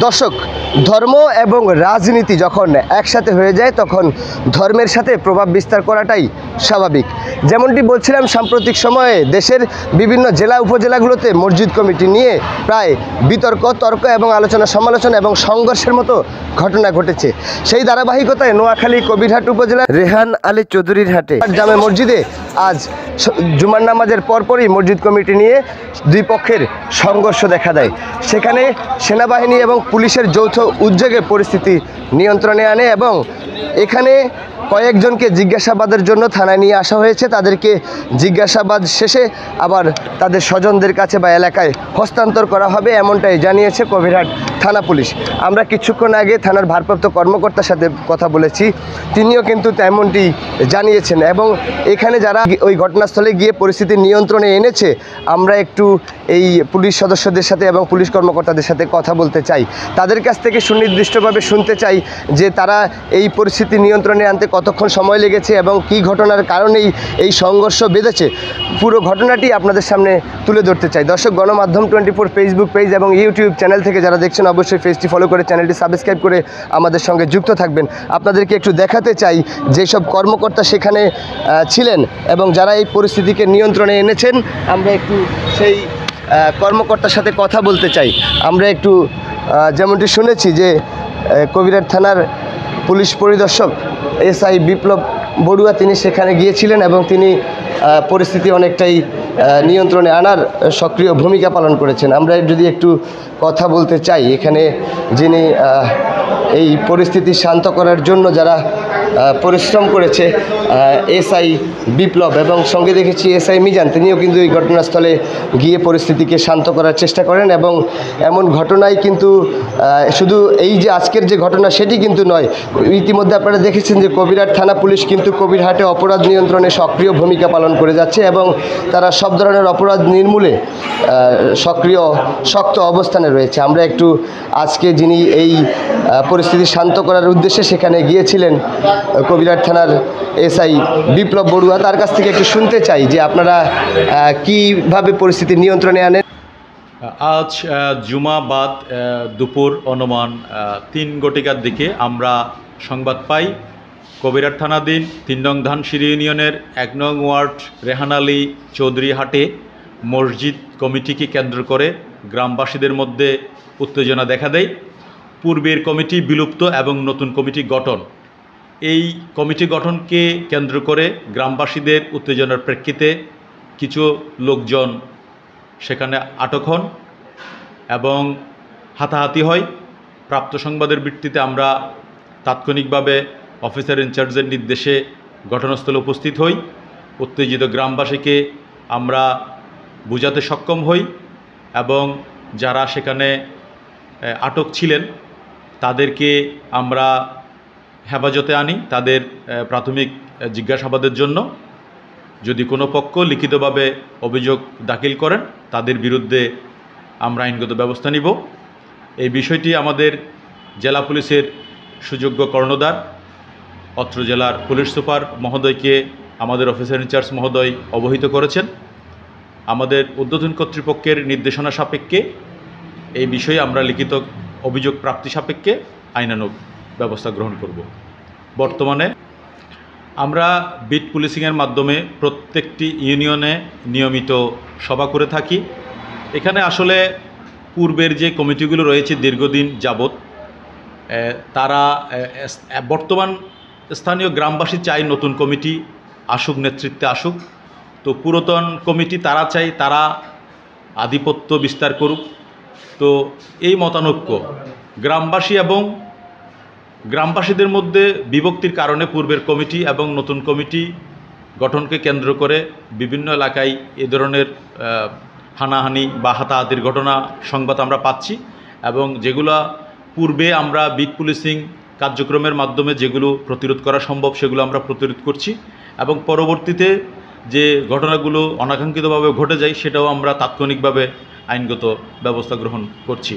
দর্শক, ধর্ম এবং রাজনীতি যখন একসাথে হয়ে যায় তখন ধর্মের সাথে প্রভাব বিস্তার করাটাই স্বাভাবিক। যেমনটি বলছিলাম, সাম্প্রতিক সময়ে দেশের বিভিন্ন জেলা উপজেলাগুলোতে মসজিদ কমিটি নিয়ে প্রায় বিতর্ক, তর্ক এবং আলোচনা সমালোচনা এবং সংঘর্ষের মতো ঘটনা ঘটেছে। সেই ধারাবাহিকতায় নোয়াখালী কবিরহাট উপজেলার রেহান আলী চৌধুরীর হাটে জামে মসজিদে আজ জুমার নামাজের পরপরই মসজিদ কমিটি নিয়ে দুই পক্ষের সংঘর্ষ দেখা দেয়। সেখানে সেনাবাহিনী এবং পুলিশের যৌথ উদ্যোগে পরিস্থিতি নিয়ন্ত্রণে আনে এবং এখানে কয়েকজনকে জিজ্ঞাসাবাদের জন্য থানায় নিয়ে আসা হয়েছে। তাদেরকে জিজ্ঞাসাবাদ শেষে আবার তাদের স্বজনদের কাছে বা এলাকায় হস্তান্তর করা হবে, এমনটাই জানিয়েছে কবিরহাট থানা পুলিশ। আমরা কিছুক্ষণ আগে থানার ভারপ্রাপ্ত কর্মকর্তার সাথে কথা বলেছি, তিনিও কিন্তু তেমনটি জানিয়েছেন। এবং এখানে যারা ওই ঘটনাস্থলে গিয়ে পরিস্থিতি নিয়ন্ত্রণে এনেছে, আমরা একটু এই পুলিশ সদস্যদের সাথে এবং পুলিশ কর্মকর্তাদের সাথে কথা বলতে চাই। তাদের কাছ থেকে সুনির্দিষ্টভাবে শুনতে চাই যে তারা এই পরিস্থিতি নিয়ন্ত্রণে আনতে কতক্ষণ সময় লেগেছে এবং কী ঘটনার কারণেই এই সংঘর্ষ বেঁধেছে। পুরো ঘটনাটি আপনাদের সামনে তুলে ধরতে চাই। দর্শক, গণমাধ্যম 24 ফেসবুক পেজ এবং ইউটিউব চ্যানেল থেকে যারা দেখছেন অবশ্যই পেজটি ফলো করে চ্যানেলটি সাবস্ক্রাইব করে আমাদের সঙ্গে যুক্ত থাকবেন। আপনাদেরকে একটু দেখাতে চাই যেসব কর্মকর্তা সেখানে ছিলেন এবং যারা এই পরিস্থিতিকে নিয়ন্ত্রণে এনেছেন, আমরা একটু সেই কর্মকর্তার সাথে কথা বলতে চাই। আমরা একটু যেমনটি শুনেছি যে কবিরহাট থানার পুলিশ পরিদর্শক SI বিপ্লব বড়ুয়া তিনি সেখানে গিয়েছিলেন এবং তিনি পরিস্থিতি অনেকটাই নিয়ন্ত্রণে আনার সক্রিয় ভূমিকা পালন করেছেন। আমরা যদি একটু কথা বলতে চাই, এখানে যিনি এই পরিস্থিতি শান্ত করার জন্য যারা পরিশ্রম করেছে, SI বিপ্লব এবং সঙ্গে দেখেছি SI মিজান, তিনিও কিন্তু এই ঘটনাস্থলে গিয়ে পরিস্থিতিকে শান্ত করার চেষ্টা করেন। এবং এমন ঘটনায় কিন্তু শুধু এই যে আজকের যে ঘটনা সেটি কিন্তু নয়, ইতিমধ্যে আপনারা দেখেছেন যে কবিরহাট থানা পুলিশ কিন্তু কবিরহাটে অপরাধ নিয়ন্ত্রণে সক্রিয় ভূমিকা পালন করে যাচ্ছে এবং তারা সব ধরনের অপরাধ নির্মূলে সক্রিয় শক্ত অবস্থানে রয়েছে। আমরা একটু আজকে যিনি এই পরিস্থিতি শান্ত করার উদ্দেশ্যে সেখানে গিয়েছিলেন কবিরহাট থানার SI বিপ্লব বড়ুয়া, তার কাছ থেকে একটু শুনতে চাই যে আপনারা কীভাবে পরিস্থিতি নিয়ন্ত্রণে আনেন। আজ জুমাবাদ দুপুর অনুমান 3 ঘটিকার দিকে আমরা সংবাদ পাই কবিরহাট থানাধীন 3 নং ধানসিঁড়ি ইউনিয়নের 1 নং ওয়ার্ড রেহান আলী চৌধুরী হাটে মসজিদ কমিটিকে কেন্দ্র করে গ্রামবাসীদের মধ্যে উত্তেজনা দেখা দেয়। পূর্বের কমিটি বিলুপ্ত এবং নতুন কমিটি গঠন, এই কমিটি গঠনকে কেন্দ্র করে গ্রামবাসীদের উত্তেজনার প্রেক্ষিতে কিছু লোকজন সেখানে আটক হন এবং হাতাহাতি হয়। প্রাপ্ত সংবাদের ভিত্তিতে আমরা তাৎক্ষণিকভাবে অফিসার ইনচার্জের নির্দেশে ঘটনাস্থলে উপস্থিত হই। উত্তেজিত গ্রামবাসীকে আমরা বোঝাতে সক্ষম হই এবং যারা সেখানে আটক ছিলেন তাদেরকে আমরা হেফাজতে আনি তাদের প্রাথমিক জিজ্ঞাসাবাদের জন্য। যদি কোনো পক্ষ লিখিতভাবে অভিযোগ দাখিল করেন তাদের বিরুদ্ধে আমরা আইনগত ব্যবস্থা নিব। এই বিষয়টি আমাদের জেলা পুলিশের সুযোগ্য কর্ণধার অত্র জেলার পুলিশ সুপার মহোদয়কে আমাদের অফিসার ইনচার্জ মহোদয় অবহিত করেছেন। আমাদের ঊর্ধ্বতন কর্তৃপক্ষের নির্দেশনা সাপেক্ষে এই বিষয়ে আমরা লিখিত অভিযোগ প্রাপ্তি সাপেক্ষে আইনানুগ ব্যবস্থা গ্রহণ করব। বর্তমানে আমরা বিট পুলিশিংয়ের মাধ্যমে প্রত্যেকটি ইউনিয়নে নিয়মিত সভা করে থাকি। এখানে আসলে পূর্বের যে কমিটিগুলো রয়েছে দীর্ঘদিন যাবৎ, তারা বর্তমান স্থানীয় গ্রামবাসী চাই নতুন কমিটি আসুক, নেতৃত্বে আসুক। তো পুরাতন কমিটি তারা চাই তারা আধিপত্য বিস্তার করুক। তো এই মতানৈক্য গ্রামবাসী এবং গ্রামবাসীদের মধ্যে বিভক্তির কারণে পূর্বের কমিটি এবং নতুন কমিটি গঠনকে কেন্দ্র করে বিভিন্ন এলাকায় এ ধরনের হানাহানি বা হাতাহাতির ঘটনা সংবাদ আমরা পাচ্ছি এবং যেগুলো পূর্বে আমরা বিট পুলিশিং কার্যক্রমের মাধ্যমে যেগুলো প্রতিরোধ করা সম্ভব সেগুলো আমরা প্রতিরোধ করছি এবং পরবর্তীতে যে ঘটনাগুলো অনাকাঙ্ক্ষিতভাবে ঘটে যায় সেটাও আমরা তাৎক্ষণিকভাবে আইনগত ব্যবস্থা গ্রহণ করছি।